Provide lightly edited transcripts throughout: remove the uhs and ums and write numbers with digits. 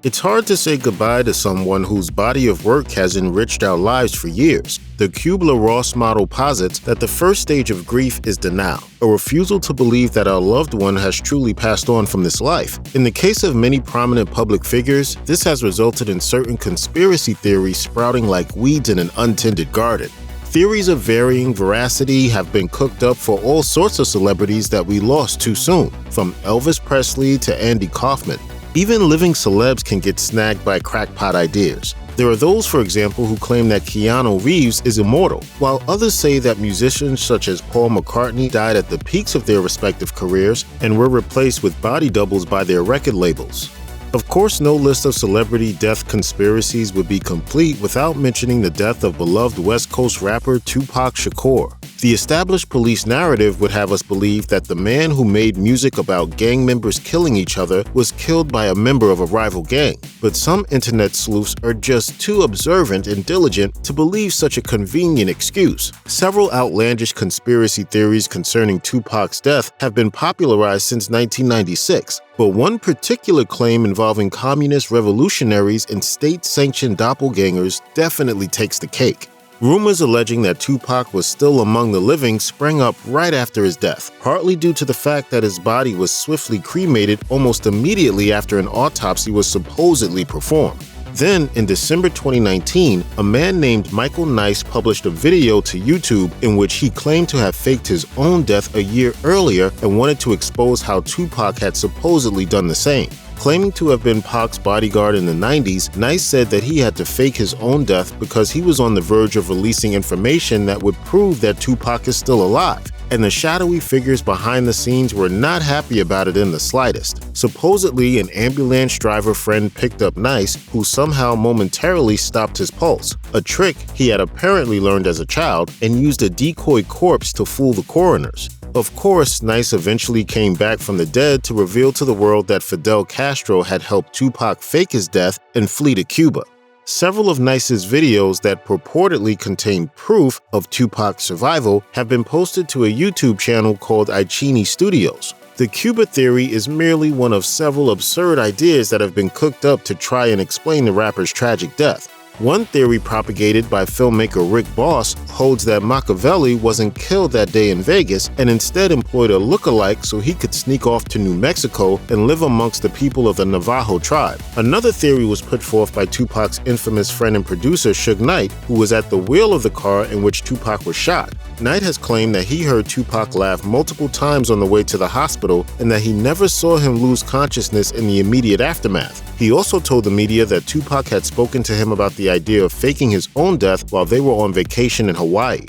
It's hard to say goodbye to someone whose body of work has enriched our lives for years. The Kubler-Ross model posits that the first stage of grief is denial, a refusal to believe that our loved one has truly passed on from this life. In the case of many prominent public figures, this has resulted in certain conspiracy theories sprouting like weeds in an untended garden. Theories of varying veracity have been cooked up for all sorts of celebrities that we lost too soon, from Elvis Presley to Andy Kaufman. Even living celebs can get snagged by crackpot ideas. There are those, for example, who claim that Keanu Reeves is immortal, while others say that musicians such as Paul McCartney died at the peaks of their respective careers and were replaced with body doubles by their record labels. Of course, no list of celebrity death conspiracies would be complete without mentioning the death of beloved West Coast rapper Tupac Shakur. The established police narrative would have us believe that the man who made music about gang members killing each other was killed by a member of a rival gang. But some internet sleuths are just too observant and diligent to believe such a convenient excuse. Several outlandish conspiracy theories concerning Tupac's death have been popularized since 1996. But one particular claim involving communist revolutionaries and state-sanctioned doppelgangers definitely takes the cake. Rumors alleging that Tupac was still among the living sprang up right after his death, partly due to the fact that his body was swiftly cremated almost immediately after an autopsy was supposedly performed. Then, in December 2019, a man named Michael Nice published a video to YouTube in which he claimed to have faked his own death a year earlier and wanted to expose how Tupac had supposedly done the same. Claiming to have been Pac's bodyguard in the 90s, Nice said that he had to fake his own death because he was on the verge of releasing information that would prove that Tupac is still alive. And the shadowy figures behind the scenes were not happy about it in the slightest. Supposedly, an ambulance driver friend picked up Nice, who somehow momentarily stopped his pulse, a trick he had apparently learned as a child, and used a decoy corpse to fool the coroners. Of course, Nice eventually came back from the dead to reveal to the world that Fidel Castro had helped Tupac fake his death and flee to Cuba. Several of Nice's videos that purportedly contain proof of Tupac's survival have been posted to a YouTube channel called Icini Studios. The Cuba theory is merely one of several absurd ideas that have been cooked up to try and explain the rapper's tragic death. One theory propagated by filmmaker Rick Boss holds that Machiavelli wasn't killed that day in Vegas and instead employed a look-alike so he could sneak off to New Mexico and live amongst the people of the Navajo tribe. Another theory was put forth by Tupac's infamous friend and producer Suge Knight, who was at the wheel of the car in which Tupac was shot. Knight has claimed that he heard Tupac laugh multiple times on the way to the hospital and that he never saw him lose consciousness in the immediate aftermath. He also told the media that Tupac had spoken to him about the idea of faking his own death while they were on vacation in Hawaii.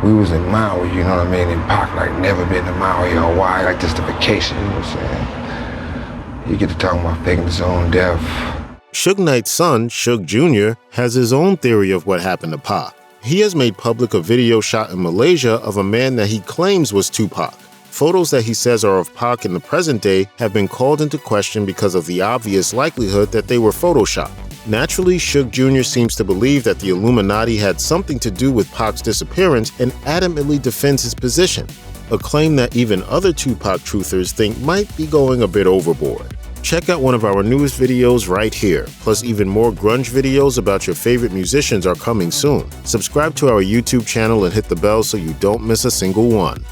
We was in Maui, you know what I mean, and Pac like never been to Maui or Hawaii, like just a vacation, you know what I'm saying? You get to talk about faking his own death. Suge Knight's son, Suge Jr., has his own theory of what happened to Pac. He has made public a video shot in Malaysia of a man that he claims was Tupac. Photos that he says are of Pac in the present day have been called into question because of the obvious likelihood that they were photoshopped. Naturally, Suge Jr. seems to believe that the Illuminati had something to do with Pac's disappearance and adamantly defends his position, a claim that even other Tupac truthers think might be going a bit overboard. Check out one of our newest videos right here. Plus, even more grunge videos about your favorite musicians are coming soon. Subscribe to our YouTube channel and hit the bell so you don't miss a single one.